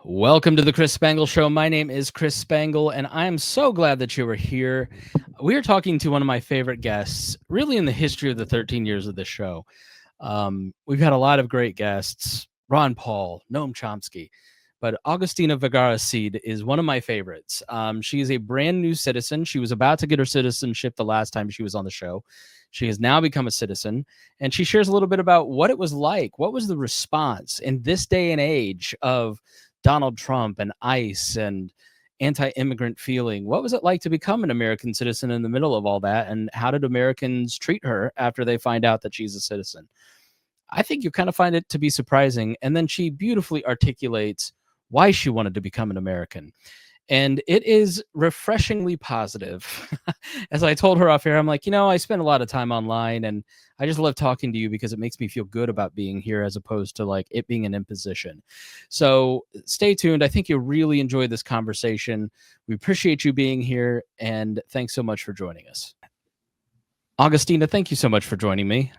Welcome to the Chris Spangle Show. My name is Chris Spangle, and I am so glad that you are here. We are talking to one of my favorite guests, really in the history of the 13 years of this show. We've had a lot of great guests, Ron Paul, Noam Chomsky, but Agustina Vergara Cid is one of my favorites. She is a brand new citizen. She was about to get her citizenship the last time she was on the show. She has now become a citizen, and she shares a little bit about what it was like. What was the response in this day and age of Donald Trump and ICE and anti-immigrant feeling? What was it like to become an American citizen in the middle of all that? And how did Americans treat her after they find out that she's a citizen? I think you kind of find it to be surprising. And then she beautifully articulates why she wanted to become an American. And it is refreshingly positive. As I told her off air, I'm like, I spend a lot of time online and I just love talking to you because it makes me feel good about being here as opposed to like it being an imposition. So stay tuned. I think you'll really enjoy this conversation. We appreciate you being here, and thanks so much for joining us. Augustina, thank you so much for joining me.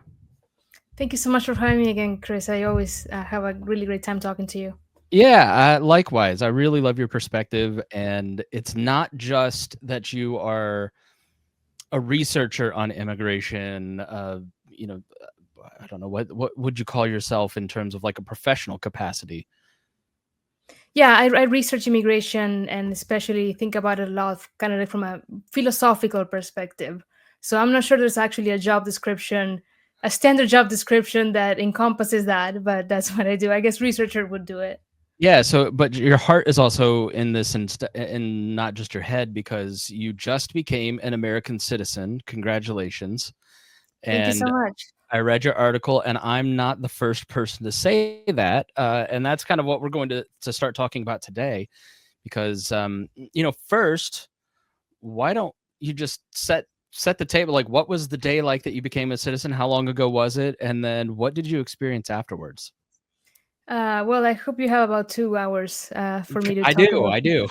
Thank you so much for having me again, Chris. I always have a really great time talking to you. Yeah, likewise. I really love your perspective, and it's not just that you are a researcher on immigration. I don't know, what would you call yourself in terms of like a professional capacity? Yeah, I research immigration and especially think about it a lot, kind of like from a philosophical perspective. So I'm not sure there's actually a job description, a standard job description that encompasses that, but that's what I do. I guess researcher would do it. Yeah, so but your heart is also in this and not just your head, because you just became an American citizen. Congratulations. Thank you so And much. I read your article, and I'm not the first person to say that. And that's kind of what we're going to start talking about today, because first, why don't you just set the table? Like, what was the day like that you became a citizen? How long ago was it? And then what did you experience afterwards? Well, I hope you have about 2 hours for me to I talk do, about. I do.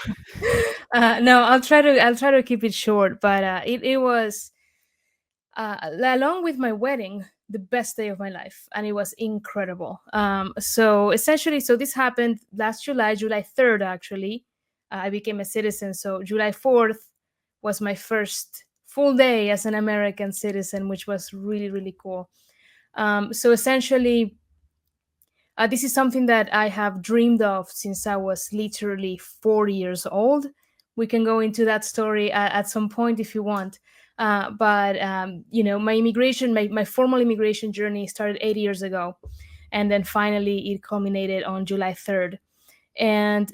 No, I'll try to keep it short, but it was along with my wedding, the best day of my life, and it was incredible. So essentially, so this happened last July, July 3rd, actually. I became a citizen. So July 4th was my first full day as an American citizen, which was really, really cool. So essentially, this is something that I have dreamed of since I was literally 4 years old. We can go into that story at some point if you want. But my immigration, my formal immigration journey started 8 years ago. And then finally it culminated on July 3rd. And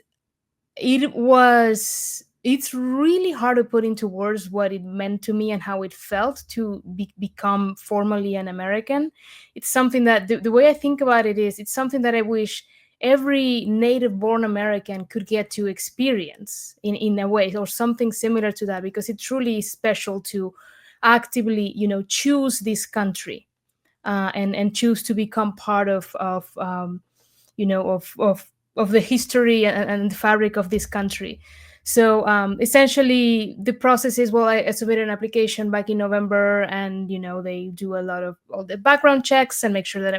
it's really hard to put into words what it meant to me and how it felt to become formally an American. It's something that the way I think about it is it's something that I wish every native born American could get to experience in a way, or something similar to that, because it truly is special to actively choose this country, and choose to become part of you know of the history and the fabric of this country. So essentially, the process is, well, I submitted an application back in November, and they do a lot of all the background checks and make sure that I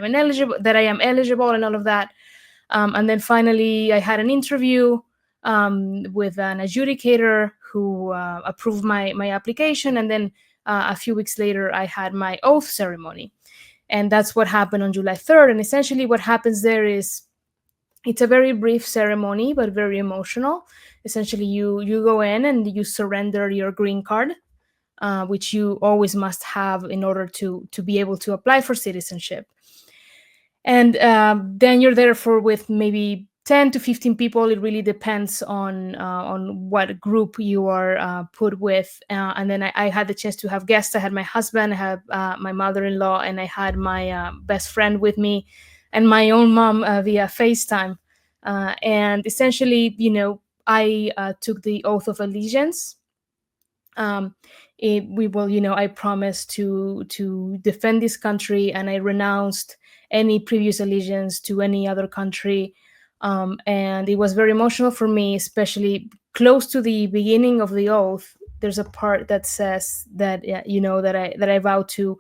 am eligible, and all of that. And then finally, I had an interview with an adjudicator who approved my application, and then a few weeks later, I had my oath ceremony, and that's what happened on July 3rd. And essentially, what happens there is it's a very brief ceremony, but very emotional. Essentially, you go in and you surrender your green card, which you always must have in order to be able to apply for citizenship. And then you're there for with maybe 10 to 15 people. It really depends on what group you are put with. And then I had the chance to have guests. I had my husband, I had my mother-in-law, and I had my best friend with me, and my own mom via FaceTime. And essentially, I took the oath of allegiance. Um, I promised to defend this country, and I renounced any previous allegiance to any other country. And it was very emotional for me, especially close to the beginning of the oath. There's a part that says that that I vow to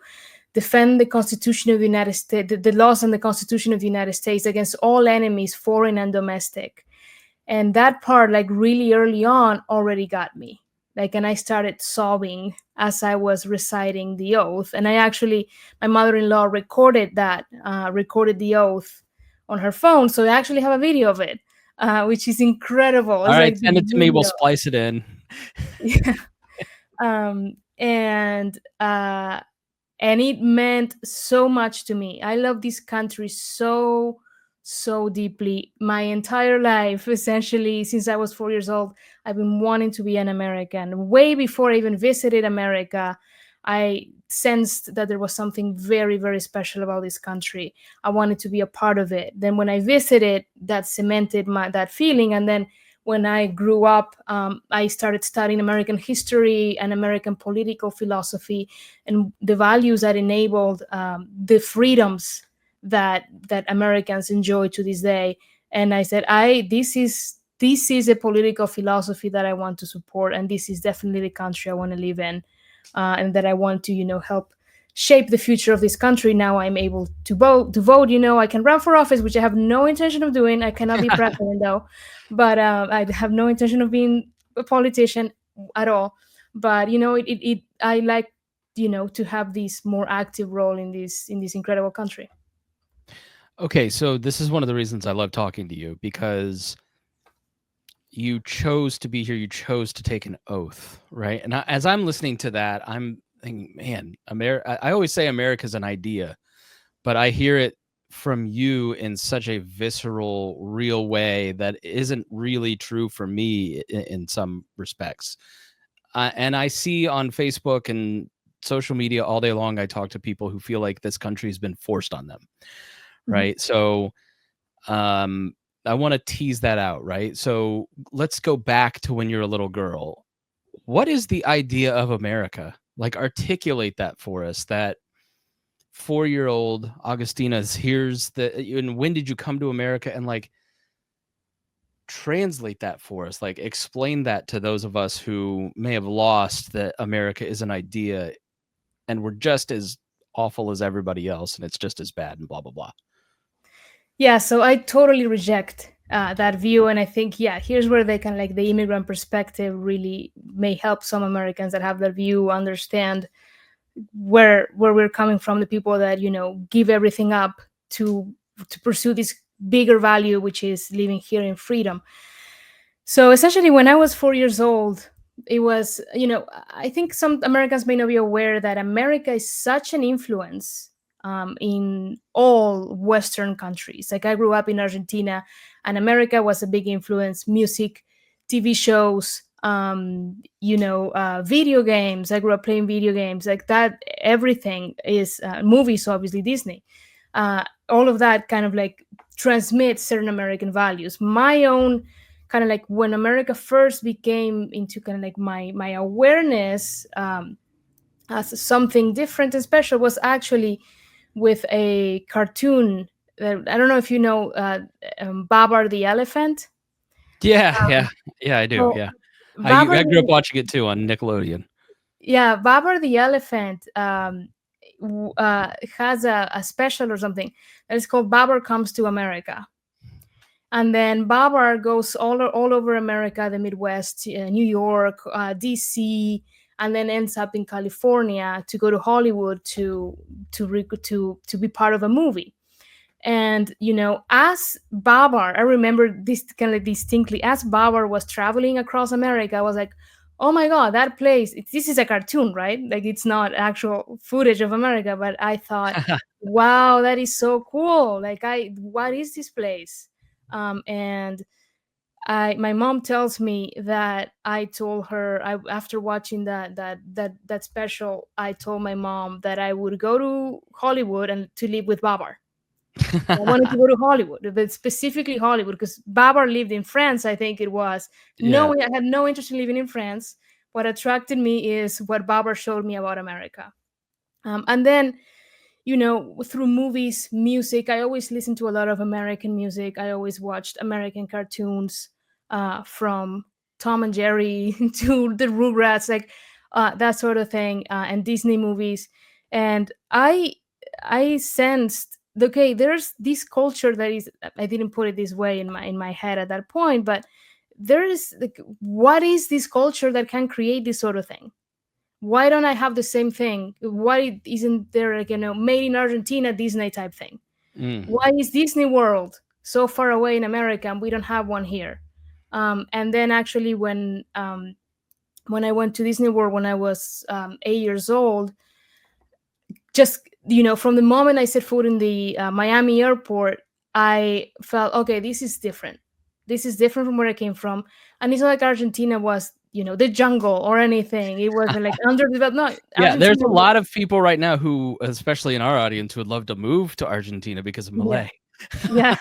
defend the Constitution of the United States, the laws and the Constitution of the United States against all enemies, foreign and domestic. And that part, like really early on, already got me. Like, and I started sobbing as I was reciting the oath. And I actually, my mother-in-law recorded the oath on her phone, so I actually have a video of it, which is incredible. All It's right, like this send it to me. We'll video. splice it in. Yeah. And and it meant so much to me. I love this country so deeply. My entire life, essentially, since I was 4 years old, I've been wanting to be an American. Way before I even visited America, I sensed that there was something very, very special about this country. I wanted to be a part of it. Then when I visited, that cemented that feeling. And then when I grew up, I started studying American history and American political philosophy and the values that enabled the freedoms that Americans enjoy to this day. And I said, this is a political philosophy that I want to support, and this is definitely the country I want to live in, and that I want to, help shape the future of this country. Now I'm able to vote. I can run for office, which I have no intention of doing. I cannot be president though, but I have no intention of being a politician at all. But I like to have this more active role in this incredible country. Okay, so this is one of the reasons I love talking to you, because you chose to be here. You chose to take an oath, right? And as I'm listening to that, I'm thinking, man, I always say America's an idea, but I hear it from you in such a visceral, real way that isn't really true for me in some respects. And I see on Facebook and social media all day long, I talk to people who feel like this country has been forced on them, Mhm. right? So I want to tease that out, right? So let's go back to when you're a little girl. What is the idea of America? Like, articulate that for us. That 4-year-old Augustina's here's the, and when did you come to America? And like, translate that for us. Like, explain that to those of us who may have lost that America is an idea and we're just as awful as everybody else and it's just as bad and blah blah blah. Yeah, so I totally reject that view, and I think, yeah, here's where they can, like, the immigrant perspective really may help some Americans that have that view understand where we're coming from, the people that give everything up to pursue this bigger value, which is living here in freedom. So essentially, when I was 4 years old, it was, I think some Americans may not be aware that America is such an influence in all Western countries. Like, I grew up in Argentina, and America was a big influence. Music, TV shows, video games. I grew up playing video games like that. Everything is movies, obviously Disney. All of that kind of like transmits certain American values. My own kind of like when America first became into kind of like my awareness as something different and special was actually with a cartoon that I don't know if you know, Babar the elephant. Yeah, yeah, yeah, I do. So Yeah. Babar, I grew up watching it too on Nickelodeon. yeah, Babar the elephant has a special or something that is called Babar Comes to America. And then Babar goes all over America, the Midwest, New York, DC, and then ends up in California to go to Hollywood to be part of a movie. And as Babar, I remember this kind of like distinctly, as Babar was traveling across America, I was like, oh my god, that place, this is a cartoon, right? Like, it's not actual footage of America, but I thought, wow, that is so cool. Like, what is this place? And my mom tells me that I told her, after watching that special, I told my mom that I would go to Hollywood and to live with Babar. I wanted to go to Hollywood, but specifically Hollywood, because Babar lived in France, I think it was. Yeah. No, I had no interest in living in France. What attracted me is what Babar showed me about America. And then, through movies, music, I always listened to a lot of American music. I always watched American cartoons, from Tom and Jerry to the Rugrats, like that sort of thing, and Disney movies. And I sensed okay, there's this culture that is, I didn't put it this way in my head at that point, but there is like, what is this culture that can create this sort of thing? Why don't I have the same thing? Why isn't there, like, made in Argentina Disney type thing? Mm. Why is Disney World so far away in America and we don't have one here? And then actually when I went to Disney World when I was 8 years old, just from the moment I set foot in the Miami airport, I felt, okay, this is different. This is different from where I came from, and it's not like Argentina was the jungle or anything. It wasn't like underdeveloped. No, Yeah, there's Argentina. a lot of people right now who, especially in our audience, who would love to move to Argentina because of Yeah, Milei.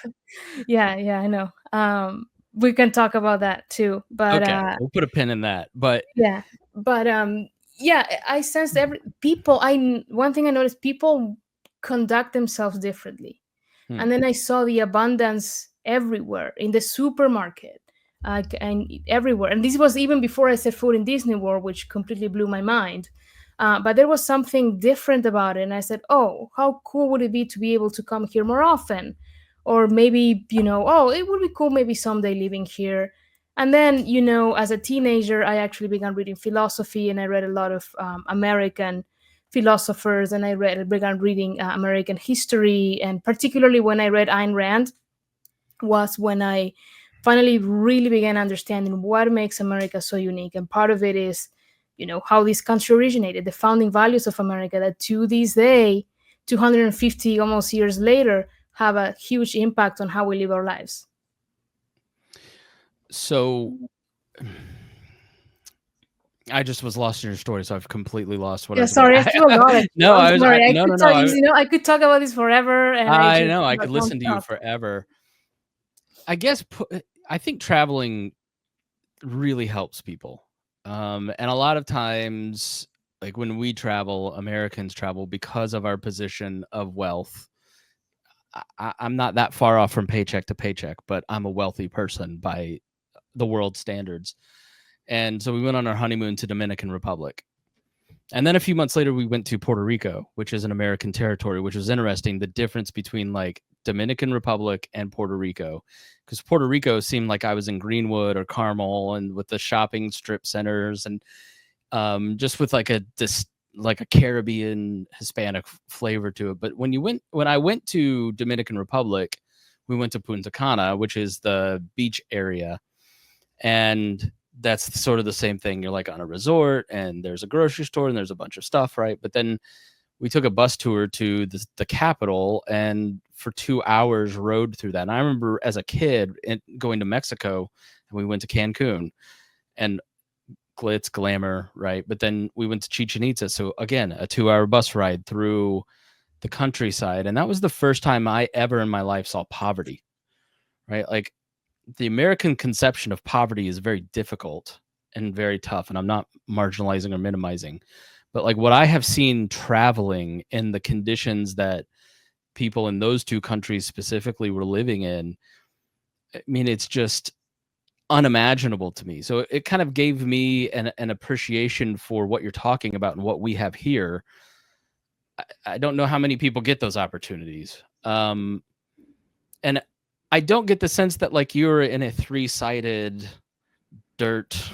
yeah, yeah. I know. We can talk about that too, but Okay, we'll put a pin in that. But yeah, but yeah, I sensed one thing I noticed, people conduct themselves differently. hmm, And then I saw the abundance everywhere in the supermarket, and everywhere. And this was even before I set foot in Disney World, which completely blew my mind. But there was something different about it, and I said, "Oh, how cool would it be to be able to come here more often?" Or maybe, oh, it would be cool maybe someday living here. And then, as a teenager, I actually began reading philosophy, and I read a lot of American philosophers, and began reading American history, and particularly when I read Ayn Rand was when I finally really began understanding what makes America so unique. And part of it is, how this country originated, the founding values of America that to this day, 250 almost years later, have a huge impact on how we live our lives. so I just was lost in your story, so I've completely lost what I Yeah, was about. sorry, I feel a lot. No, I'm sorry. I no, could no, no. talk. I could talk about this forever, and I I just know I could don't listen to you stop. forever. I guess I think traveling really helps people, and a lot of times, like when we travel, Americans travel because of our position of wealth. I'm not that far off from paycheck to paycheck, but I'm a wealthy person by the world standards. And so we went on our honeymoon to Dominican Republic. And then a few months later, we went to Puerto Rico, which is an American territory, which was interesting. The difference between like Dominican Republic and Puerto Rico, because Puerto Rico seemed like I was in Greenwood or Carmel, and with the shopping strip centers, and just with like a Caribbean Hispanic flavor to it. But when I went to Dominican Republic, we went to Punta Cana, which is the beach area, and that's sort of the same thing. You're like on a resort, and there's a grocery store, and there's a bunch of stuff, right? But then we took a bus tour to the capital, and for 2 hours rode through that. And I remember as a kid going to Mexico, and we went to Cancun, and glitz, glamour, right? But then we went to Chichen Itza. So again, a 2 hour bus ride through the countryside. And that was the first time I ever in my life saw poverty, right? Like the American conception of poverty is very difficult and very tough. And I'm not marginalizing or minimizing, but like what I have seen traveling in the conditions that people in those two countries specifically were living in, I mean, it's just unimaginable to me. So it kind of gave me an appreciation for what you're talking about and what we have here. I don't know how many people get those opportunities. And I don't get the sense that like you're in a 3-sided dirt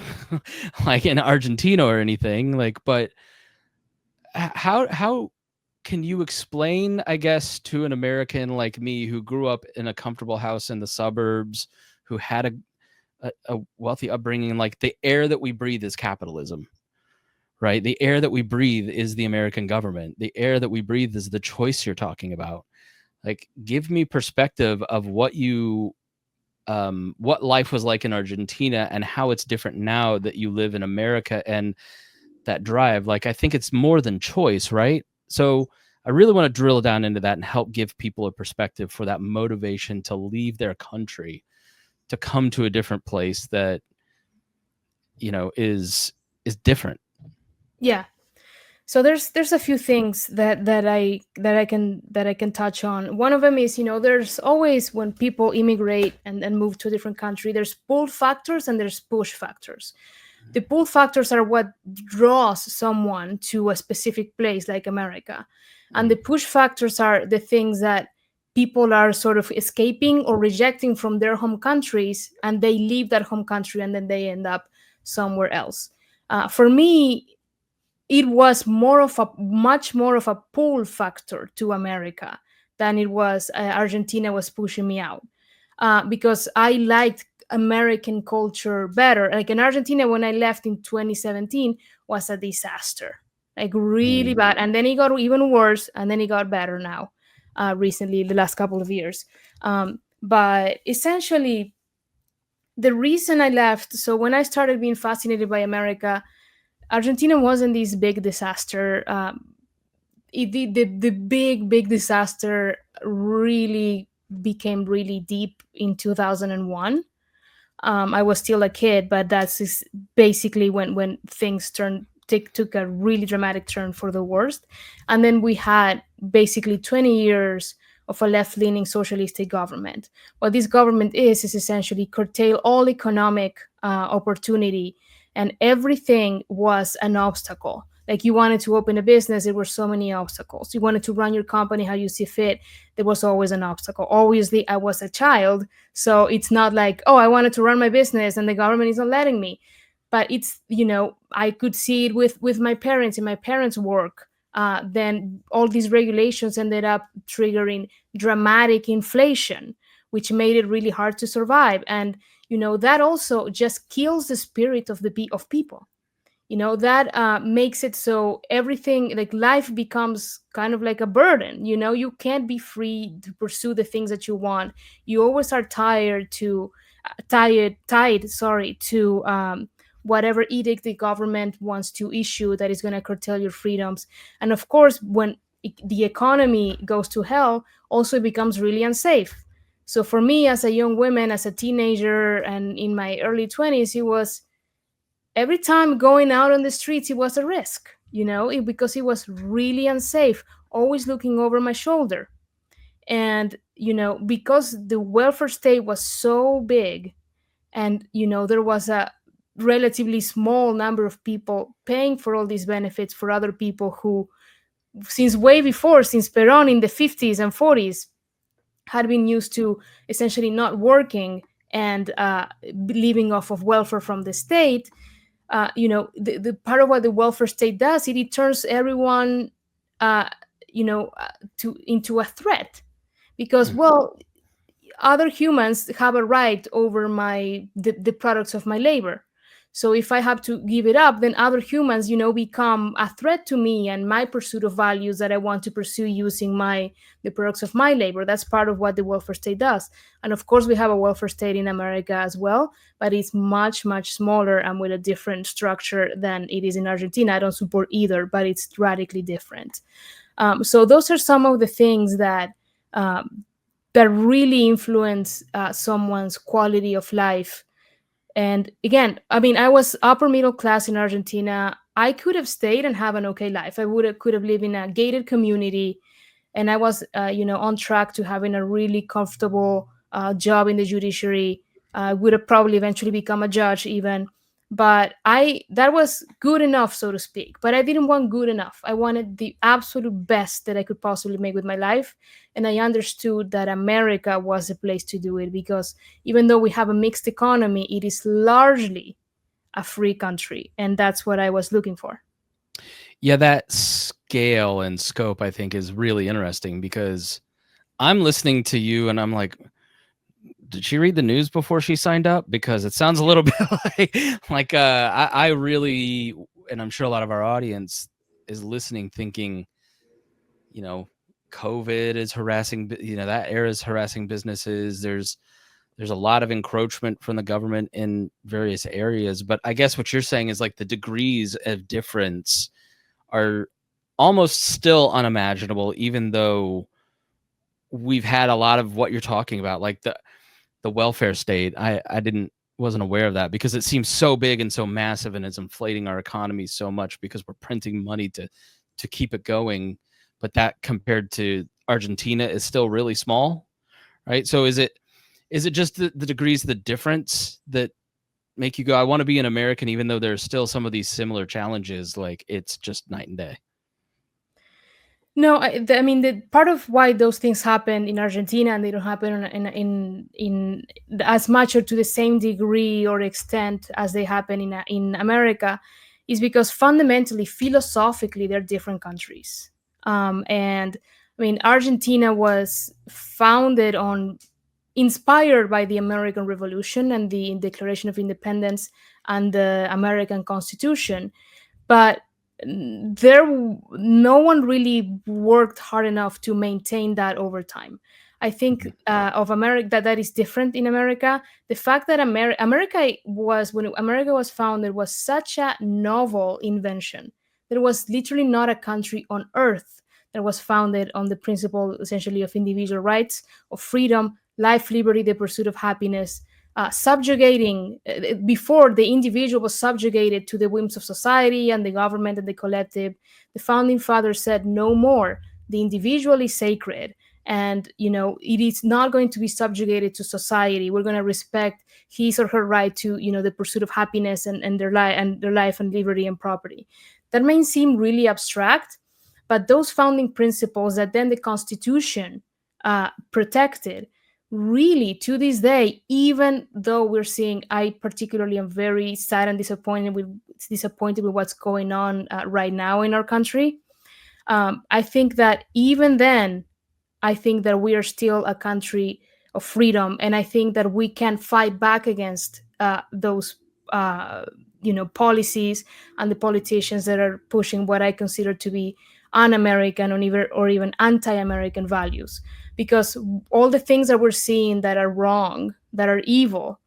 like in Argentina or anything, like, but how can you explain, I guess, to an American like me who grew up in a comfortable house in the suburbs, who had a wealthy upbringing, like the air that we breathe is capitalism, right? The air that we breathe is the American government. The air that we breathe is the choice you're talking about. Like, give me perspective of what life was like in Argentina and how it's different now that you live in America, and that drive. Like, I think it's more than choice, right? So I really want to drill down into that and help give people a perspective for that motivation to leave their country, to come to a different place that is different. Yeah. So there's a few things that I can touch on. One of them is, there's always, when people immigrate and move to a different country, there's pull factors and there's push factors. The pull factors are what draws someone to a specific place like America, and the push factors are the things that people are sort of escaping or rejecting from their home countries, and they leave that home country and then they end up somewhere else. For me, it was much more of a pull factor to America than it was Argentina was pushing me out, because I liked American culture better. Like in Argentina, when I left in 2017, was a disaster, like really Mm. bad, and then it got even worse, and then it got better now, recently, the last couple of years. But essentially, the reason I left, so when I started being fascinated by America, Argentina wasn't this big disaster. The big disaster really became really deep in 2001. I was still a kid, but basically when things took a really dramatic turn for the worst. And then we had basically 20 years of a left-leaning socialistic government. What this government is essentially curtail all economic opportunity, and everything was an obstacle. Like, you wanted to open a business, there were so many obstacles. You wanted to run your company how you see fit, there was always an obstacle. Obviously, I was a child, so it's not like, oh, I wanted to run my business and the government is not letting me. But it's, I could see it with my parents, in my parents' work. Then all these regulations ended up triggering dramatic inflation, which made it really hard to survive. And that also just kills the spirit of people. That makes it so everything, like life, becomes kind of like a burden. You can't be free to pursue the things that you want. You always are tied, sorry, to whatever edict the government wants to issue that is going to curtail your freedoms. And of course, when the economy goes to hell, also it becomes really unsafe. So for me, as a young woman, as a teenager, and in my early 20s, it was every time going out on the streets, it was a risk, because it was really unsafe, always looking over my shoulder. And, because the welfare state was so big, and, there was a relatively small number of people paying for all these benefits for other people who, since way before, since Peron in the 50s and 40s, had been used to essentially not working and living off of welfare from the state. The part of what the welfare state does, it turns everyone uh, to into a threat, because, Mm. well, other humans have a right over the products of my labor. So if I have to give it up, then other humans, become a threat to me and my pursuit of values that I want to pursue using the products of my labor. That's part of what the welfare state does. And of course, we have a welfare state in America as well, but it's much, much smaller and with a different structure than it is in Argentina. I don't support either, but it's radically different. So those are some of the things um, that really influence someone's quality of life. And again, I mean, I was upper middle class in Argentina. I could have stayed and have an okay life. I could have lived in a gated community, and I was, on track to having a really comfortable job in the judiciary. I would have probably eventually become a judge even, but I that was good enough, so to speak. But I didn't want good enough. I wanted the absolute best that I could possibly make with my life, and I understood that America was the place to do it, because even though we have a mixed economy, it is largely a free country, and that's what I was looking for. Yeah, that scale and scope, I think, is really interesting because I'm listening to you and I'm like, did she read the news before she signed up? Because it sounds a little bit I really, and I'm sure a lot of our audience is listening thinking, you know, COVID is harassing, that era is harassing businesses. There's a lot of encroachment from the government in various areas. But I guess what you're saying is like the degrees of difference are almost still unimaginable, even though we've had a lot of what you're talking about, like the welfare state. I wasn't aware of that because it seems so big and so massive and it's inflating our economy so much because we're printing money to keep it going. But that compared to Argentina is still really small, right? So is it just the degrees of the difference that make you go, I want to be an American, even though there's still some of these similar challenges, like it's just night and day? No, I mean, the part of why those things happen in Argentina and they don't happen in as much or to the same degree or extent as they happen in America is because fundamentally, philosophically, they're different countries. And I mean, Argentina was founded on, inspired by the American Revolution and the Declaration of Independence and the American Constitution, but there no one really worked hard enough to maintain that over time. I think of America, that is different in America. The fact that America was, when America was founded, was such a novel invention. There was literally not a country on earth that was founded on the principle essentially of individual rights, of freedom, life, liberty, the pursuit of happiness, subjugating, before the individual was subjugated to the whims of society and the government and the collective. The founding fathers said no more. The individual is sacred, and it is not going to be subjugated to society. We're going to respect his or her right to the pursuit of happiness and their life and liberty and property. That may seem really abstract, but those founding principles that then the Constitution protected, really to this day, even though we're seeing, I particularly am very sad and disappointed with what's going on right now in our country. I think that even then, I think that we are still a country of freedom, and I think that we can fight back against those policies and the politicians that are pushing what I consider to be un-American or even anti-American values. Because all the things that we're seeing that are wrong, that are evil,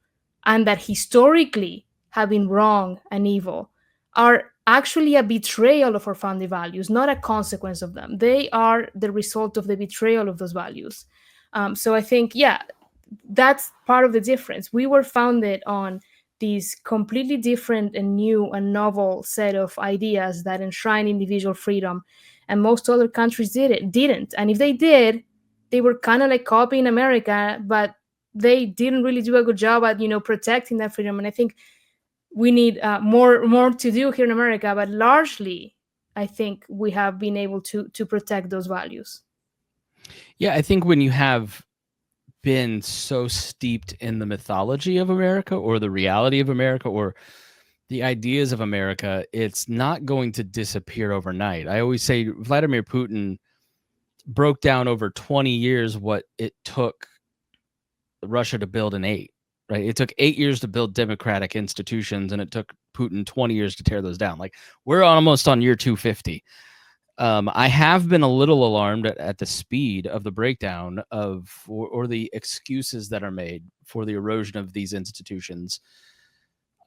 and that historically have been wrong and evil, are actually a betrayal of our founding values, not a consequence of them. They are the result of the betrayal of those values. So I think, yeah, that's part of the difference. We were founded on these completely different and new and novel set of ideas that enshrine individual freedom, and most other countries didn't. And if they did, they were kind of like copying America, but they didn't really do a good job at protecting that freedom. And I think we need more to do here in America, but largely, I think we have been able to protect those values. Yeah, I think when you have been so steeped in the mythology of America or the reality of America or the ideas of America, it's not going to disappear overnight. I always say Vladimir Putin broke down over 20 years what it took Russia to build in 8, right? It took 8 years to build democratic institutions, and it took Putin 20 years to tear those down. Like, we're almost on year 250. I have been a little alarmed at the speed of the breakdown of or the excuses that are made for the erosion of these institutions.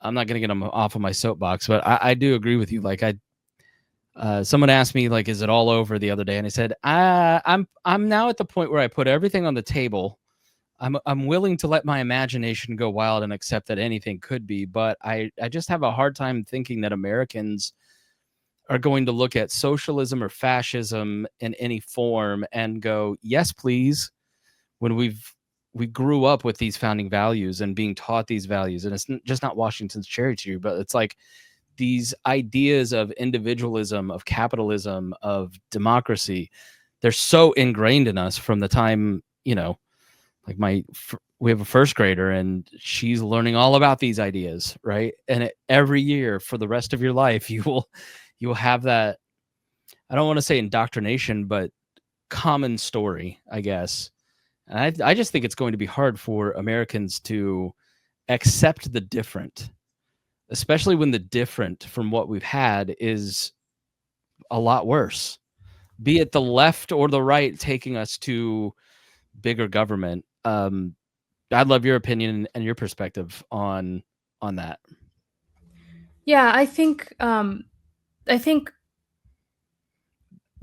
I'm not going to get them off of my soapbox, but I do agree with you. Like, someone asked me, like, is it all over the other day? And I said, I'm now at the point where I put everything on the table. I'm willing to let my imagination go wild and accept that anything could be, but I just have a hard time thinking that Americans are going to look at socialism or fascism in any form and go, yes, please, when we grew up with these founding values and being taught these values. And it's just not Washington's cherry tree, but it's like these ideas of individualism, of capitalism, of democracy, they're so ingrained in us from the time, like we have a first grader and she's learning all about these ideas, right? And every year for the rest of your life, you will have that, I don't want to say indoctrination, but common story, I guess. And I just think it's going to be hard for Americans to accept the different, especially when the different from what we've had is a lot worse, be it the left or the right taking us to bigger government. I'd love your opinion and your perspective on that. Yeah, I think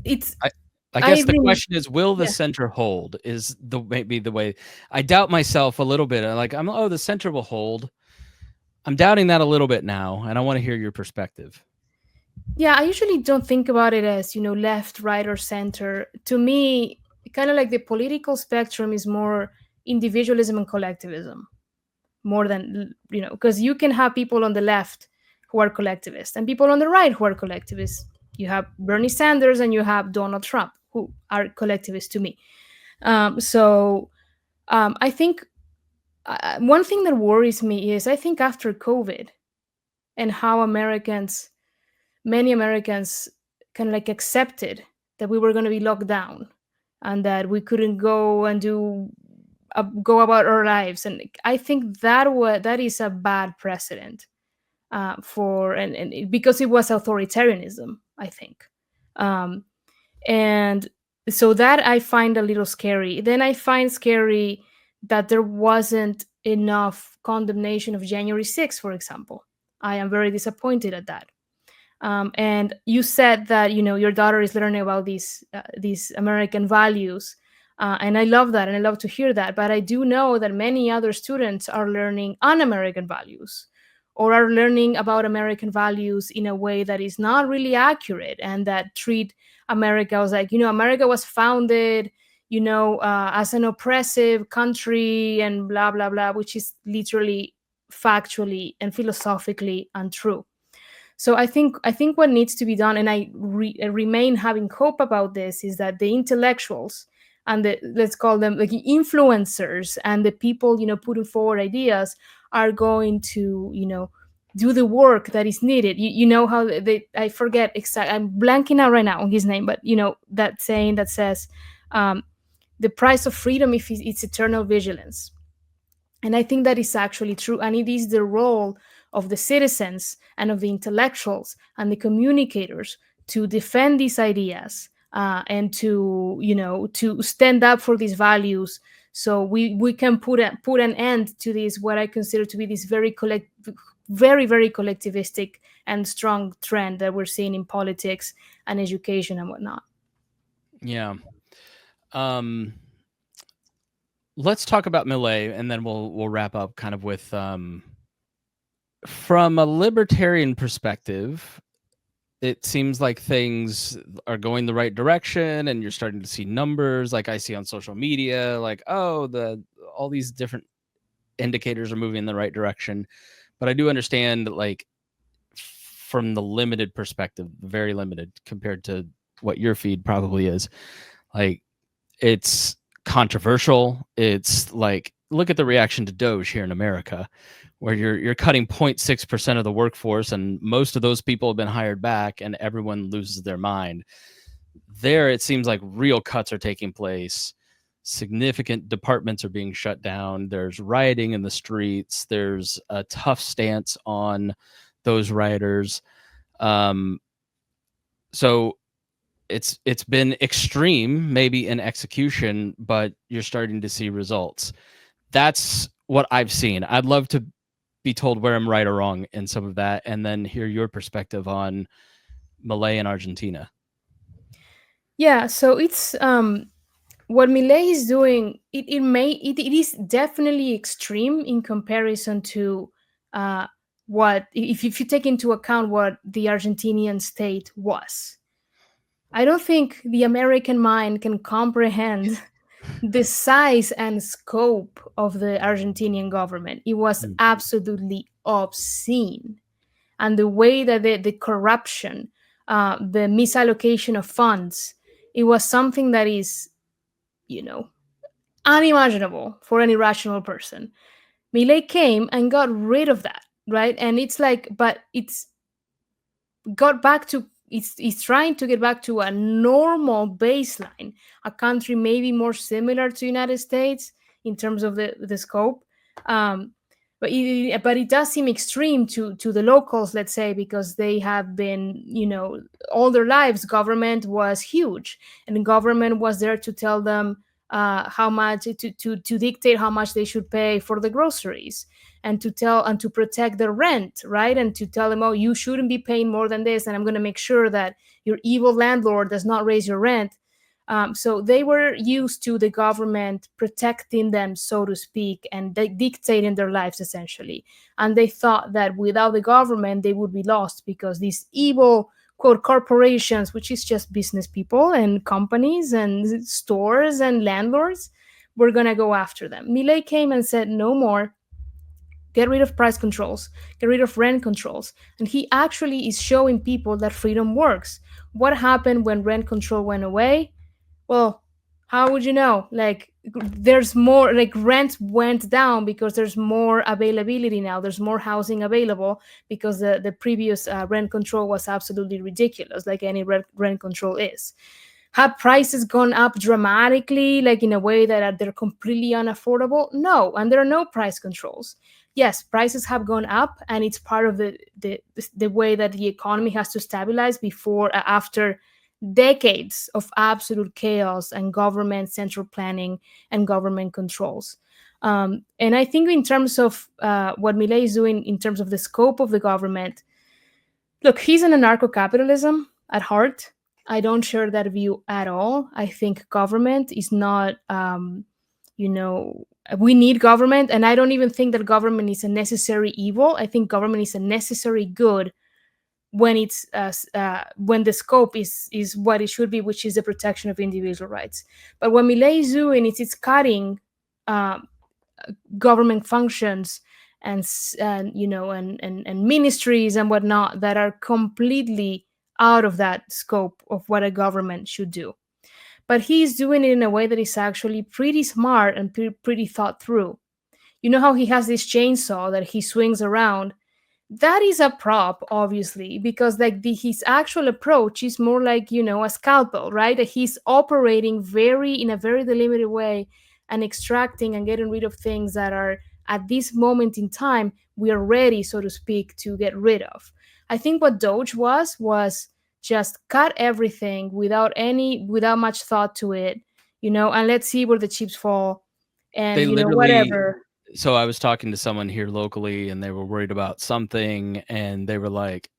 it's. I guess the agree. question is, will the Yeah. center hold? Is maybe the way. I doubt myself a little bit. Like, the center will hold. I'm doubting that a little bit now, and I want to hear your perspective. Yeah, I usually don't think about it as, left, right, or center. To me, kind of like the political spectrum is more individualism and collectivism, more than, because you can have people on the left who are collectivists and people on the right who are collectivists. You have Bernie Sanders and you have Donald Trump. who are collectivists to me. I think one thing that worries me is I think after COVID and how many Americans kind of like accepted that we were going to be locked down and that we couldn't go and go about our lives, and I think that is a bad precedent for because it was authoritarianism, I think. Um, and so that I find a little scary. Then I find scary that there wasn't enough condemnation of January 6th, for example. I am very disappointed at that. And you said that your daughter is learning about these American values, and I love that, and I love to hear that. But I do know that many other students are learning un-American values, or are learning about American values in a way that is not really accurate, and that treat America as like America was founded as an oppressive country and blah blah blah, which is literally factually and philosophically untrue. So I think what needs to be done, and I remain having hope about this, is that the intellectuals and the, let's call them like influencers, and the people putting forward ideas are going to do the work that is needed. You know how I forget exactly, I'm blanking out right now on his name, but that saying that says, the price of freedom if it's eternal vigilance. And I think that is actually true. And it is the role of the citizens and of the intellectuals and the communicators to defend these ideas, and to stand up for these values, so we can put an end to this, what I consider to be this very, very collectivistic and strong trend that we're seeing in politics and education and whatnot. Yeah. Let's talk about Millet, and then we'll wrap up kind of with from a libertarian perspective. It seems like things are going the right direction, and you're starting to see numbers like I see on social media, like, oh, all these different indicators are moving in the right direction. But I do understand, like, from the limited perspective, very limited compared to what your feed probably is, like, it's controversial. It's like, look at the reaction to Doge here in America, where you're cutting 0.6% of the workforce, and most of those people have been hired back, and everyone loses their mind. There, it seems like real cuts are taking place. Significant departments are being shut down. There's rioting in the streets. There's a tough stance on those rioters. So it's been extreme, maybe in execution, but you're starting to see results. That's what I've seen. I'd love to be told where I'm right or wrong in some of that, and then hear your perspective on Milei and Argentina. Yeah, so it's what Milei is doing. It is definitely extreme in comparison to what if you take into account what the Argentinian state was. I don't think the American mind can comprehend the size and scope of the Argentinian government. It was absolutely obscene. And the way that the corruption, the misallocation of funds, it was something that is, unimaginable for any rational person. Milei came and got rid of that, right? And it's like, but it's trying to get back to a normal baseline, a country maybe more similar to United States in terms of the scope. But it does seem extreme to the locals, let's say, because they have been, all their lives, government was huge, and the government was there to tell them how much to dictate how much they should pay for the groceries, and to protect their rent, right? And to tell them, oh, you shouldn't be paying more than this, and I'm going to make sure that your evil landlord does not raise your rent. So they were used to the government protecting them, so to speak, and dictating their lives essentially. And they thought that without the government, they would be lost, because these evil, quote, corporations, which is just business people and companies and stores and landlords, were going to go after them. Milei came and said, no more. Get rid of price controls, get rid of rent controls. And he actually is showing people that freedom works. What happened when rent control went away? Well, how would you know? Like, there's more, like, rent went down because there's more availability now. There's more housing available because the previous rent control was absolutely ridiculous, like any rent control is. Have prices gone up dramatically, like in a way that they're completely unaffordable? No, and there are no price controls. Yes, prices have gone up, and it's part of the way that the economy has to stabilize before after decades of absolute chaos and government central planning and government controls. And I think in terms of what Milei is doing in terms of the scope of the government, look, he's an anarcho-capitalism at heart. I don't share that view at all. I think government is not, you know, we need government, and I don't even think that government is a necessary evil. I think government is a necessary good when it's when the scope is what it should be, which is the protection of individual rights. But what Milei is doing is it's cutting um, government functions and and ministries and whatnot that are completely out of that scope of what a government should do. But he's doing it in a way that is actually pretty smart and pretty thought through. You know how he has this chainsaw that he swings around? That is a prop, obviously, because like his actual approach is more like, a scalpel, right? That he's operating very in a very delimited way and extracting and getting rid of things that are at this moment in time we are ready, so to speak, to get rid of. I think what Doge was just cut everything without much thought to it, and let's see where the chips fall, They and literally whatever. so I was talking to someone here locally, and they were worried about something, and they were like,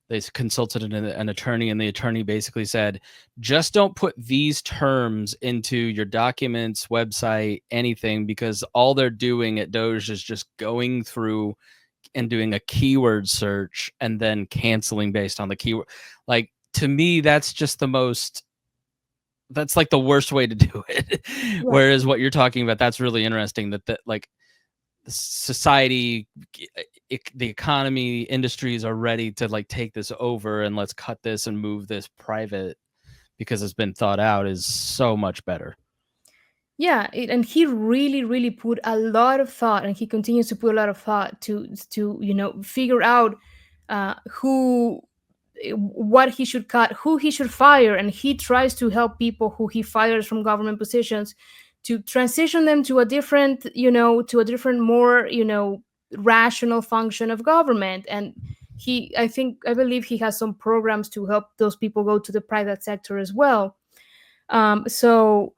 they consulted an attorney, and the attorney basically said, just don't put these terms into your documents, website, anything, because all they're doing at Doge is just going through and doing a keyword search and then canceling based on the keyword. Like, to me, that's just that's like the worst way to do it. Right. Whereas what you're talking about, that's really interesting, that like society, the economy, industries are ready to like take this over, and let's cut this and move this private because it's been thought out, is so much better. Yeah, and he really, really put a lot of thought, and he continues to put a lot of thought to figure out who, what he should cut, who he should fire, and he tries to help people who he fires from government positions to transition them to a different, more, rational function of government. And I believe he has some programs to help those people go to the private sector as well. So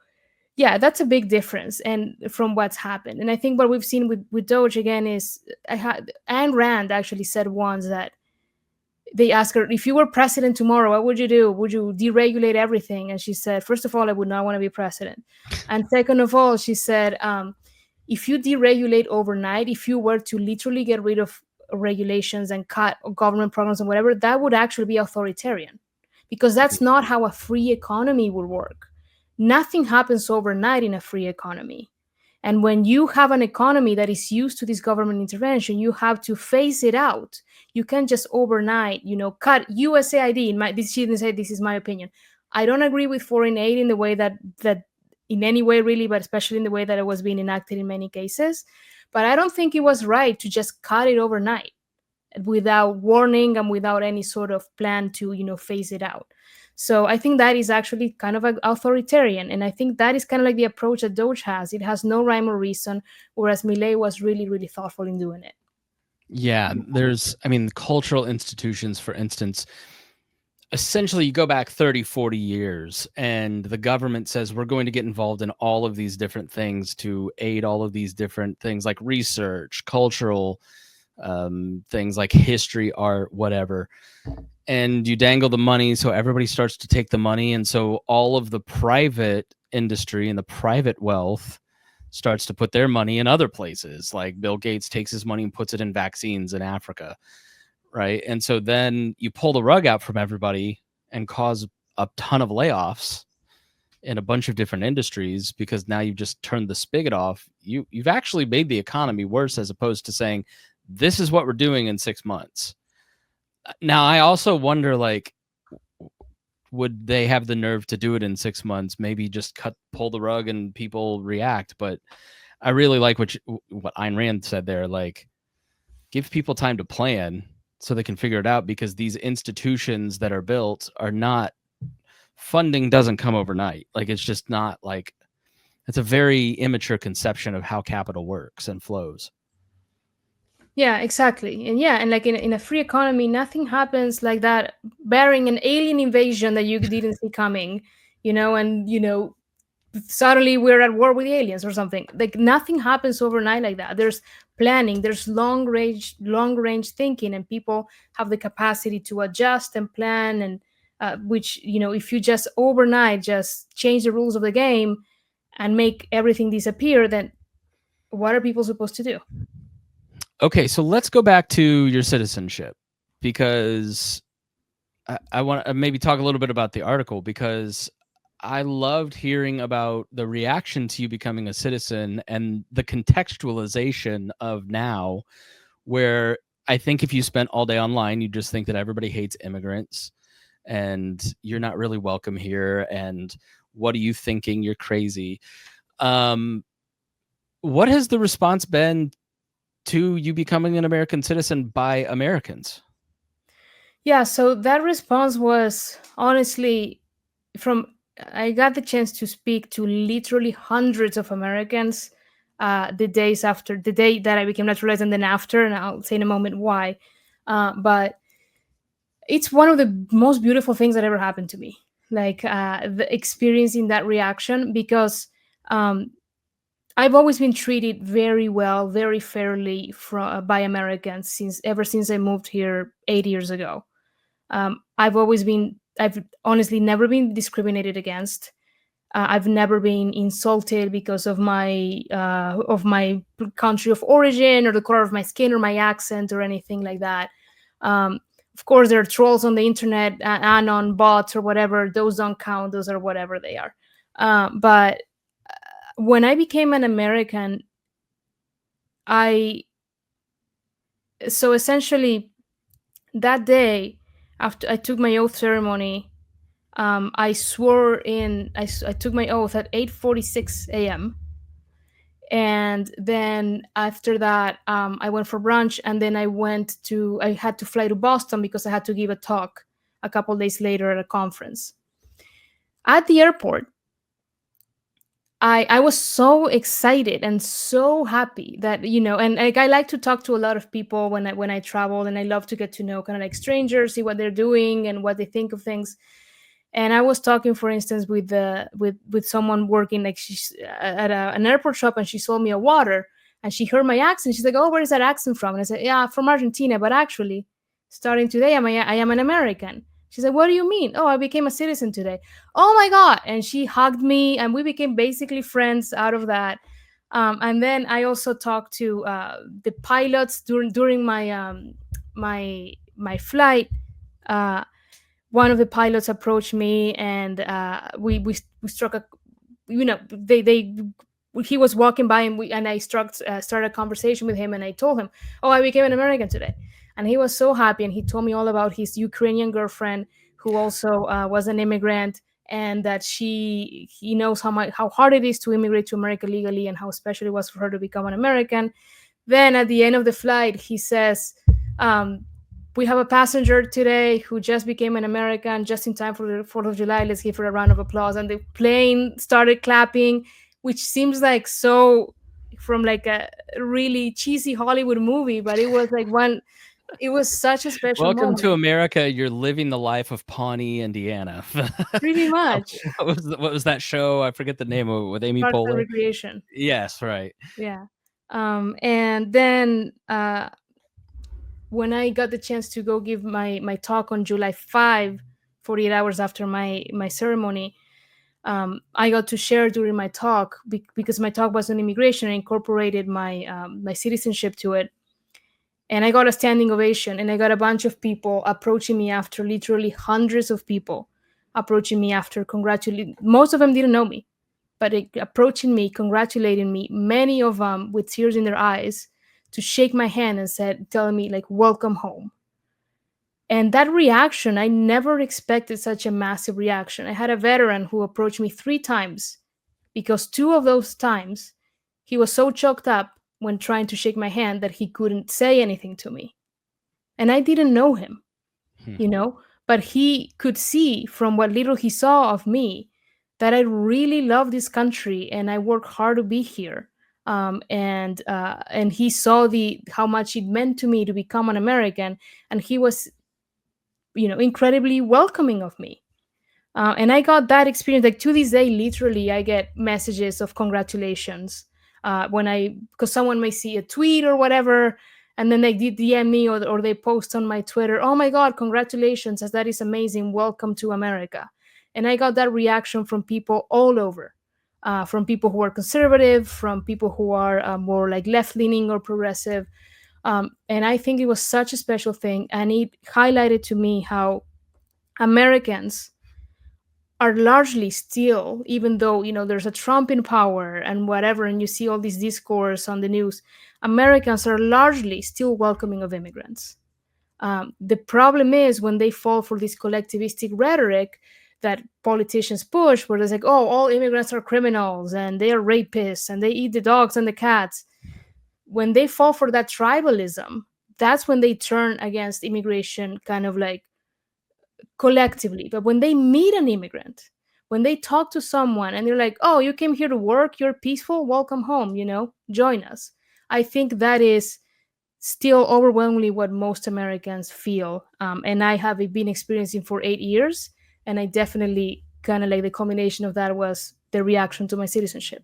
yeah, that's a big difference and from what's happened. And I think what we've seen with Doge again is, Ayn Rand actually said once that they asked her, if you were president tomorrow, what would you do? Would you deregulate everything? And she said, first of all, I would not want to be president. And second of all, she said, if you deregulate overnight, if you were to literally get rid of regulations and cut government programs and whatever, that would actually be authoritarian, because that's not how a free economy would work. Nothing happens overnight in a free economy. And when you have an economy that is used to this government intervention, you have to phase it out. You can't just overnight, cut USAID. She didn't say, this is my opinion. I don't agree with foreign aid in the way that in any way really, but especially in the way that it was being enacted in many cases. But I don't think it was right to just cut it overnight without warning and without any sort of plan to phase it out. So I think that is actually kind of authoritarian, and I think that is kind of like the approach that Doge has. It has no rhyme or reason, whereas Milei was really, really thoughtful in doing it. Yeah, cultural institutions, for instance, essentially you go back 30, 40 years, and the government says we're going to get involved in all of these different things to aid all of these different things like research, cultural things like history, art, whatever. And you dangle the money, so everybody starts to take the money, and so all of the private industry and the private wealth starts to put their money in other places. Like Bill Gates takes his money and puts it in vaccines in Africa, right? And so then you pull the rug out from everybody and cause a ton of layoffs in a bunch of different industries, because now you've just turned the spigot off. You've actually made the economy worse, as opposed to saying, this is what we're doing in 6 months. Now, I also wonder, like, would they have the nerve to do it in 6 months? Maybe just pull the rug and people react. But I really like what Ayn Rand said there. Like, give people time to plan so they can figure it out, because these institutions that are built are not, funding doesn't come overnight. Like, it's just not like, it's a very immature conception of how capital works and flows. Yeah, exactly. And yeah, and like in a free economy, nothing happens like that, barring an alien invasion that you didn't see coming, and suddenly we're at war with aliens or something. Like nothing happens overnight like that. There's planning, there's long range thinking, and people have the capacity to adjust and plan, and which, if you just overnight just change the rules of the game and make everything disappear, then what are people supposed to do? Okay, so let's go back to your citizenship, because I want to maybe talk a little bit about the article, because I loved hearing about the reaction to you becoming a citizen and the contextualization of now, where I think if you spent all day online, you just think that everybody hates immigrants and you're not really welcome here. And what are you thinking? You're crazy. What has the response been to you becoming an American citizen by Americans? Yeah, so that response was honestly from I got the chance to speak to literally hundreds of Americans the days after the day that I became naturalized and then after, and I'll say in a moment why. But it's one of the most beautiful things that ever happened to me, like the experiencing that reaction, because um, I've always been treated very well, very fairly by Americans ever since I moved here 8 years ago. I've honestly never been discriminated against. I've never been insulted because of my country of origin or the color of my skin or my accent or anything like that. Um, of course, there are trolls on the internet and on bots or whatever. Those don't count. Those are whatever they are. But when I became an American, I so essentially that day after I took my oath ceremony, I swore in. I took my oath at 8:46 a.m. And then after that, I went for brunch, and then I had to fly to Boston because I had to give a talk a couple days later at a conference. At the airport, I was so excited and so happy that, and like I like to talk to a lot of people when I travel, and I love to get to know kind of like strangers, see what they're doing and what they think of things. And I was talking, for instance, with someone working, like she's at an airport shop, and she sold me a water, and she heard my accent. She's like, "Oh, where is that accent from?" And I said, "Yeah, from Argentina, but actually, starting today, I am an American." She said, "What do you mean?" "Oh, I became a citizen today." "Oh my god!" And she hugged me, and we became basically friends out of that. And then I also talked to the pilots during my flight. One of the pilots approached me, and we struck a, they he was walking by, and I started a conversation with him, and I told him, "Oh, I became an American today." And he was so happy, and he told me all about his Ukrainian girlfriend, who also was an immigrant, and that he knows how hard it is to immigrate to America legally, and how special it was for her to become an American. Then at the end of the flight, he says, um, "We have a passenger today who just became an American just in time for the 4th of July. Let's give her a round of applause." And the plane started clapping, which seems like so from like a really cheesy Hollywood movie, but it was such a special Welcome to moment. America. You're living the life of Pawnee, Indiana. Pretty much. What was that show? I forget the name of it, with Amy Parks and Poehler. Recreation. Yes, right. Yeah. And then when I got the chance to go give my talk on July 5, 48 hours after my ceremony, I got to share during my talk, because my talk was on immigration. I incorporated my citizenship to it, and I got a standing ovation. And I got a bunch of people approaching me after, literally hundreds of people approaching me after, congratulating. Most of them didn't know me, but approaching me, congratulating me. Many of them with tears in their eyes, to shake my hand and telling me like, "Welcome home." And that reaction, I never expected such a massive reaction. I had a veteran who approached me 3 times, because 2 of those times he was so choked up when trying to shake my hand that he couldn't say anything to me. And I didn't know him, Hmm. you know, but he could see from what little he saw of me that I really love this country and I work hard to be here. And he saw the how much it meant to me to become an American, and he was, incredibly welcoming of me. And I got that experience. Like, to this day, literally, I get messages of congratulations because someone may see a tweet or whatever, and then they DM me, or they post on my Twitter, "Oh my God, congratulations! As that is amazing. Welcome to America." And I got that reaction from people all over, from people who are conservative, from people who are more like left leaning or progressive. And I think it was such a special thing, and it highlighted to me how Americans are largely still, even though there's a Trump in power and whatever, and you see all this discourse on the news, Americans are largely still welcoming of immigrants. The problem is when they fall for this collectivistic rhetoric that politicians push, where it's like, oh, all immigrants are criminals and they are rapists and they eat the dogs and the cats. When they fall for that tribalism, that's when they turn against immigration, kind of like collectively. But when they meet an immigrant, when they talk to someone and they're like, oh, you came here to work, you're peaceful, welcome home, join us. I think that is still overwhelmingly what most Americans feel. And I have been experiencing for 8 years. And I definitely kind of like the combination of that was the reaction to my citizenship.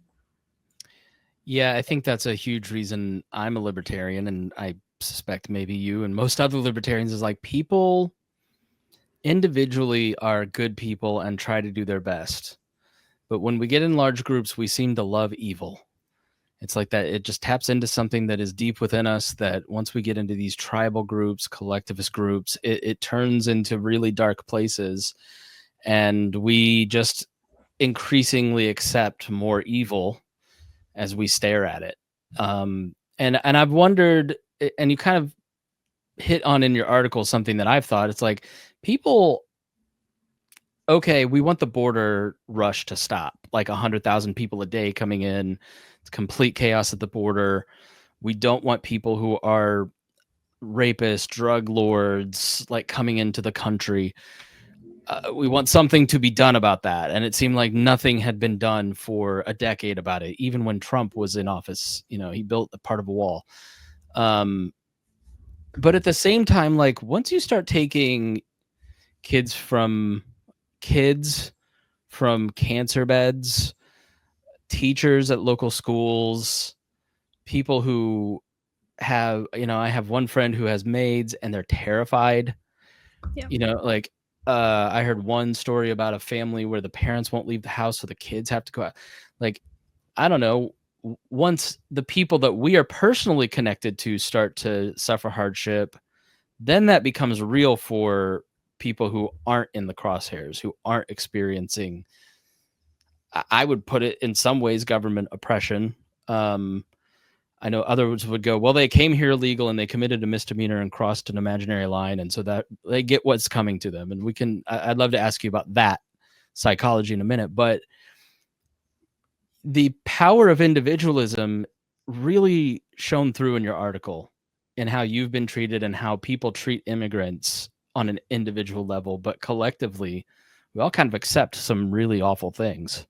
Yeah, I think that's a huge reason I'm a libertarian, and I suspect maybe you and most other libertarians is like people individually are good people and try to do their best. But when we get in large groups, we seem to love evil. It's like that. It just taps into something that is deep within us that once we get into these tribal groups, collectivist groups, it turns into really dark places. And we just increasingly accept more evil as we stare at it. And I've wondered, and you kind of hit on in your article something that I've thought. It's like people, okay, we want the border rush to stop, like 100,000 people a day coming in. It's complete chaos at the border. We don't want people who are rapists, drug lords, like coming into the country. We want something to be done about that. And it seemed like nothing had been done for a decade about it. Even when Trump was in office, he built a part of a wall. But at the same time, like once you start taking kids from cancer beds, teachers at local schools, people who have, I have one friend who has maids and they're terrified. Yeah. Like I heard one story about a family where the parents won't leave the house, so the kids have to go out. Like, I don't know. Once the people that we are personally connected to start to suffer hardship, then that becomes real for people who aren't in the crosshairs, who aren't experiencing, I would put it in some ways, government oppression. I know others would go, well, they came here illegal and they committed a misdemeanor and crossed an imaginary line, and so that they get what's coming to them. And I'd love to ask you about that psychology in a minute, but the power of individualism really shone through in your article and how you've been treated and how people treat immigrants on an individual level, but collectively we all kind of accept some really awful things.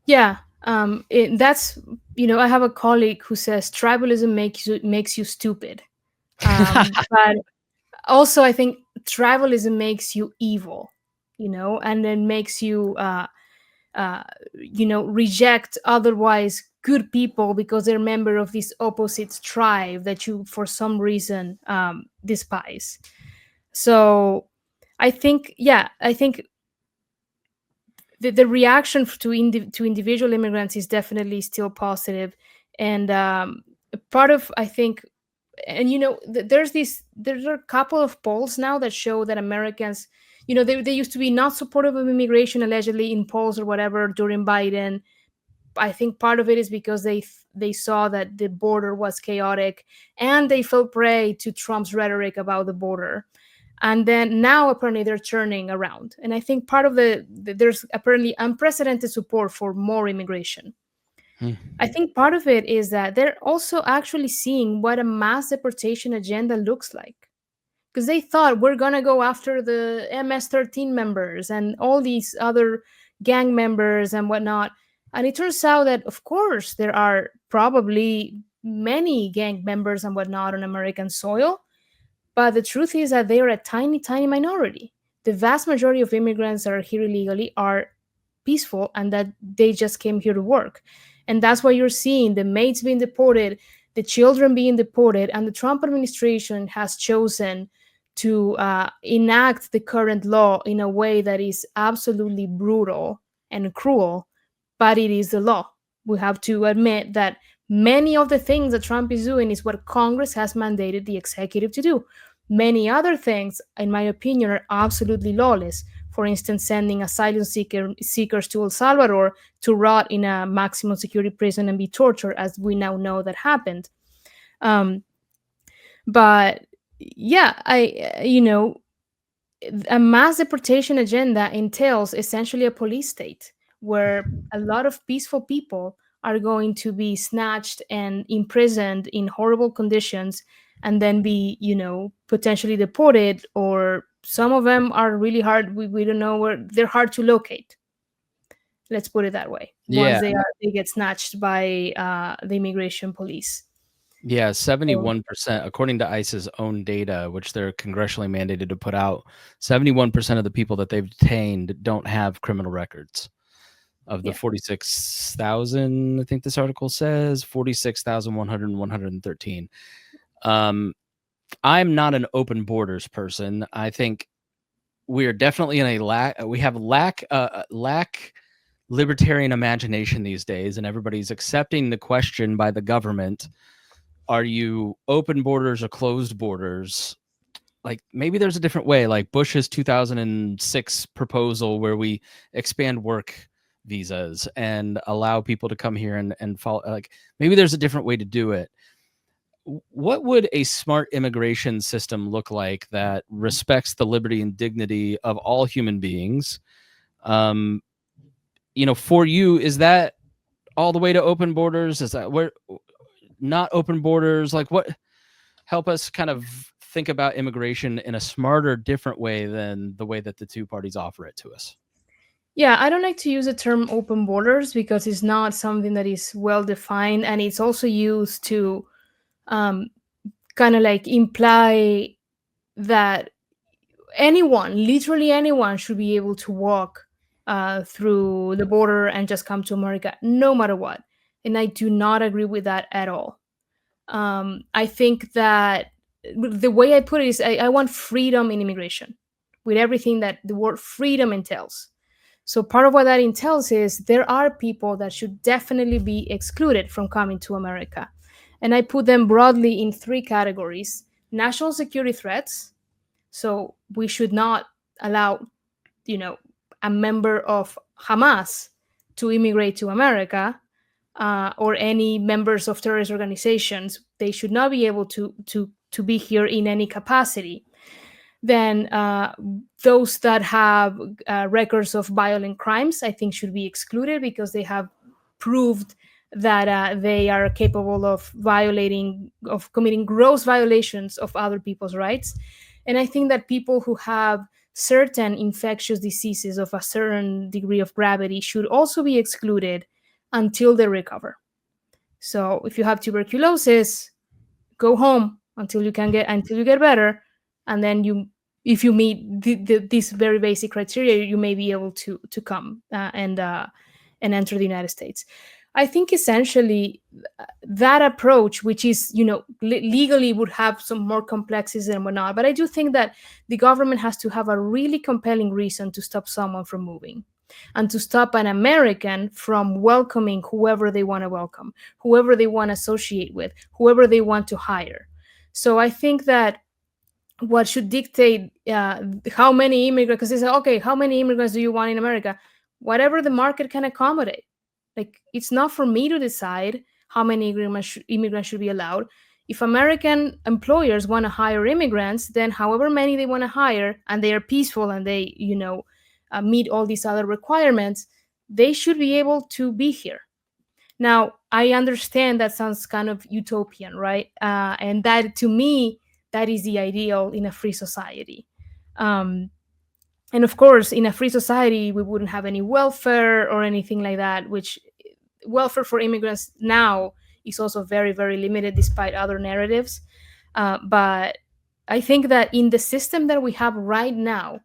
Yeah. That's, I have a colleague who says tribalism makes you stupid. But also I think tribalism makes you evil, and then makes you reject otherwise good people because they're member of this opposite tribe that you for some reason despise. So I think the reaction to individual immigrants is definitely still positive. And part of, I think, and there's a couple of polls now that show that Americans, they used to be not supportive of immigration allegedly in polls or whatever during Biden, I think part of it is because they saw that the border was chaotic, and they fell prey to Trump's rhetoric about the border. And then now apparently they're turning around, and I think part of there's apparently unprecedented support for more immigration. Hmm. I think part of it is that they're also actually seeing what a mass deportation agenda looks like, because they thought we're gonna go after the MS-13 members and all these other gang members and whatnot. And it turns out that, of course, there are probably many gang members and whatnot on American soil, but the truth is that they are a tiny, tiny minority. The vast majority of immigrants that are here illegally are peaceful, and that they just came here to work. And that's why you're seeing the maids being deported, the children being deported, and the Trump administration has chosen to enact the current law in a way that is absolutely brutal and cruel, but it is the law. We have to admit that many of the things that Trump is doing is what Congress has mandated the executive to do. Many other things, in my opinion, are absolutely lawless. For instance, sending asylum seekers to El Salvador to rot in a maximum security prison and be tortured, as we now know that happened. Um, but yeah, a mass deportation agenda entails essentially a police state where a lot of peaceful people are going to be snatched and imprisoned in horrible conditions, and then be, potentially deported, or some of them are really hard. We don't know where they're hard to locate. Let's put it that way. Once Yeah, they get snatched by the immigration police. yeah, So, 71%, according to ICE's own data, which they're congressionally mandated to put out, 71% of the people that they've detained don't have criminal records. Of the yeah. 46,000, I think this article says 46,113. I'm not an open borders person. I think we are definitely in a lack libertarian imagination these days, and everybody's accepting the question by the government: are you open borders or closed borders? Like, maybe there's a different way, like Bush's 2006 proposal where we expand work visas and allow people to come here and follow. Like, maybe there's a different way to do it. What would a smart immigration system look like that respects the liberty and dignity of all human beings? For you, is that all the way to open borders? Is that where not open borders? Like, what? Help us kind of think about immigration in a smarter, different way than the way that the two parties offer it to us. Yeah, I don't like to use the term open borders because it's not something that is well defined, and it's also used to um, kind of like imply that anyone, literally anyone, should be able to walk through the border and just come to America no matter what. And I do not agree with that at all. I think that the way I put it is I want freedom in immigration, with everything that the word freedom entails. So part of what that entails is there are people that should definitely be excluded from coming to America. And I put them broadly in three categories: national security threats. So we should not allow, a member of Hamas to immigrate to America, or any members of terrorist organizations. They should not be able to be here in any capacity. Then those that have records of violent crimes, I think, should be excluded because they have proved that they are capable of committing gross violations of other people's rights. And I think that people who have certain infectious diseases of a certain degree of gravity should also be excluded until they recover. So if you have tuberculosis, go home until you get better, and then if you meet these very basic criteria, you may be able to come and enter the United States. I think essentially that approach, which is, legally would have some more complexities and whatnot, but I do think that the government has to have a really compelling reason to stop someone from moving, and to stop an American from welcoming whoever they want to welcome, whoever they want to associate with, whoever they want to hire. So I think that what should dictate how many immigrants, because they say, okay, how many immigrants do you want in America? Whatever the market can accommodate. Like, it's not for me to decide how many immigrants should be allowed. If American employers want to hire immigrants, then however many they want to hire, and they are peaceful and they, meet all these other requirements, they should be able to be here. Now, I understand that sounds kind of utopian, right? And that, to me, that is the ideal in a free society. Um, and of course, in a free society, we wouldn't have any welfare or anything like that, which welfare for immigrants now is also very, very limited despite other narratives. But I think that in the system that we have right now,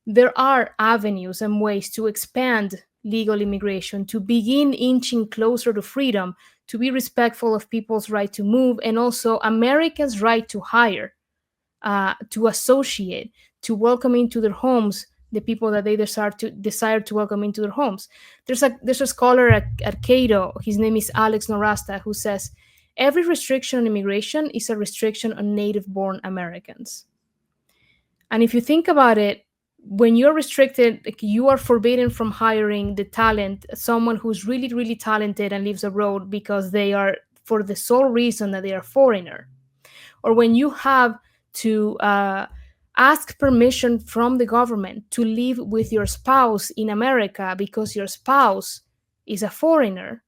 there are avenues and ways to expand legal immigration, to begin inching closer to freedom, to be respectful of people's right to move, and also Americans' right to hire, to associate, to welcome into their homes the people that they desire to welcome into their homes. There's a scholar at Cato. His name is Alex Norasta, who says every restriction on immigration is a restriction on native-born Americans. And if you think about it, when you're restricted, like, you are forbidden from hiring the talent, someone who's really, really talented and lives abroad because they are, for the sole reason that they are foreigner. Or when you have to ask permission from the government to live with your spouse in America because your spouse is a foreigner,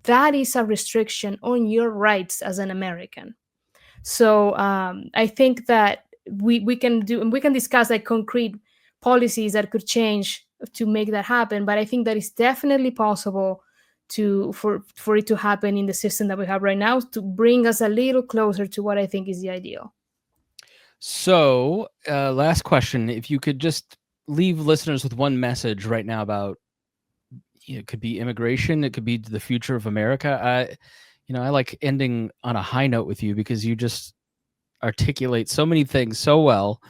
that is a restriction on your rights as an American. So I think that we can discuss like concrete policies that could change to make that happen. But I think that it's definitely possible for it to happen in the system that we have right now, to bring us a little closer to what I think is the ideal. So, last question: if you could just leave listeners with one message right now about, it could be immigration, it could be the future of America. I like ending on a high note with you because you just articulate so many things so well.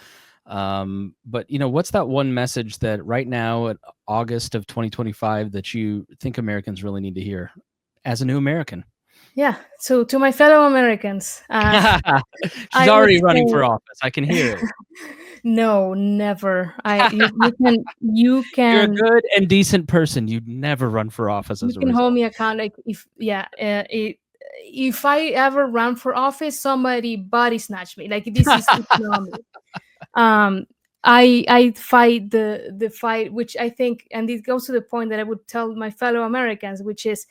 But what's that one message that right now at August of 2025 that you think Americans really need to hear as a new American? Yeah. So to my fellow Americans, She's already running for office. I can hear it. No, never. You You're a can good and decent person. You'd never run for office you as a can result. hold me account. Like, if I ever run for office, somebody body snatch me. Like, this is it's not me. I fight the fight, which I think, and it goes to the point that I would tell my fellow Americans, which is,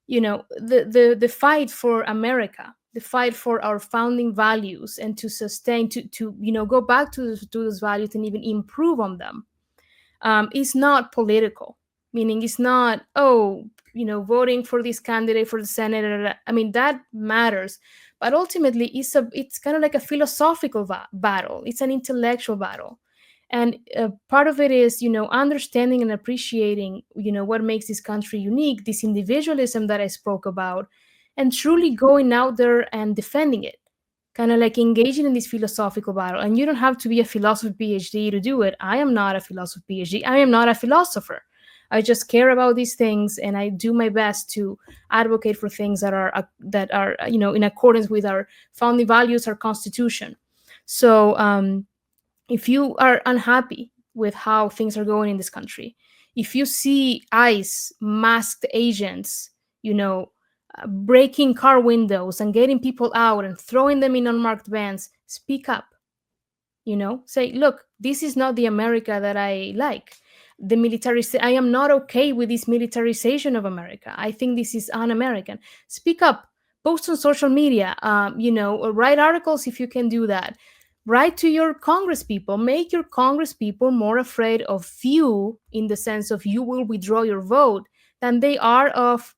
the fight for America, the fight for our founding values, and to sustain, to go back to those values and even improve on them, is not political. Meaning, it's not, voting for this candidate for the Senate. I mean, that matters, but ultimately it's kind of like a philosophical battle. It's an intellectual battle. And part of it is, understanding and appreciating, what makes this country unique, this individualism that I spoke about, and truly going out there and defending it, kind of like engaging in this philosophical battle. And you don't have to be a philosophy PhD to do it. I am not a philosophy PhD. I am not a philosopher. I just care about these things, and I do my best to advocate for things that are in accordance with our founding values, our Constitution. So if you are unhappy with how things are going in this country, if you see ICE masked agents, breaking car windows and getting people out and throwing them in unmarked vans, speak up. Say, look, this is not the America that I like. I am not okay with this militarization of America. I think this is un-American. Speak up. Post on social media. Or write articles if you can do that. Write to your Congress people. Make your Congress people more afraid of you, in the sense of you will withdraw your vote, than they are of,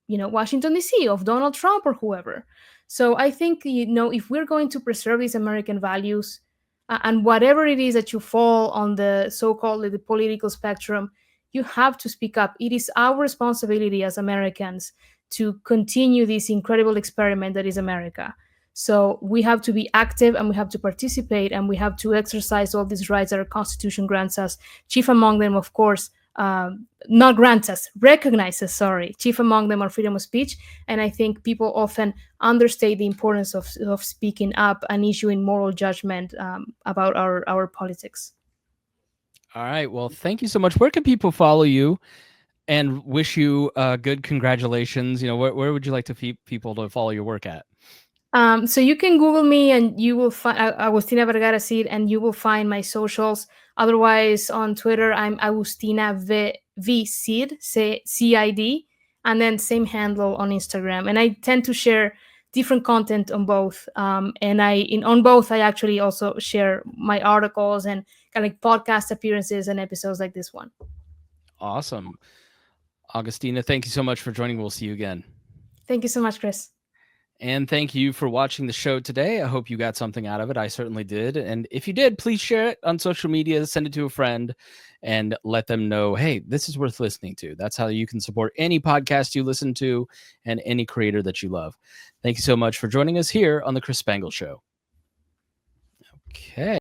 Washington D.C., of Donald Trump or whoever. So I think, if we're going to preserve these American values, and whatever it is that you fall on the so-called the political spectrum, you have to speak up. It is our responsibility as Americans to continue this incredible experiment that is America. So we have to be active, and we have to participate, and we have to exercise all these rights that our Constitution grants us. Chief among them, of course, not grants us, recognizes, sorry. Chief among them are freedom of speech. And I think people often understate the importance of speaking up and issuing moral judgment about our politics. All right. Well, thank you so much. Where can people follow you? and wish you good congratulations. Where would you like to people to follow your work at? So you can Google me and you will find Agustina Vergara Cid, and you will find my socials. Otherwise, on Twitter, I'm Agustina v Cid, CID, and then same handle on Instagram. And I tend to share different content on both. And on both, I actually also share my articles and kind of like podcast appearances and episodes like this one. Awesome. Augustina, thank you so much for joining. We'll see you again. Thank you so much, Chris. And thank you for watching the show today. I hope you got something out of it. I certainly did. And if you did, please share it on social media, send it to a friend, and let them know, hey, this is worth listening to. That's how you can support any podcast you listen to and any creator that you love. Thank you so much for joining us here on The Chris Spangle Show. Okay.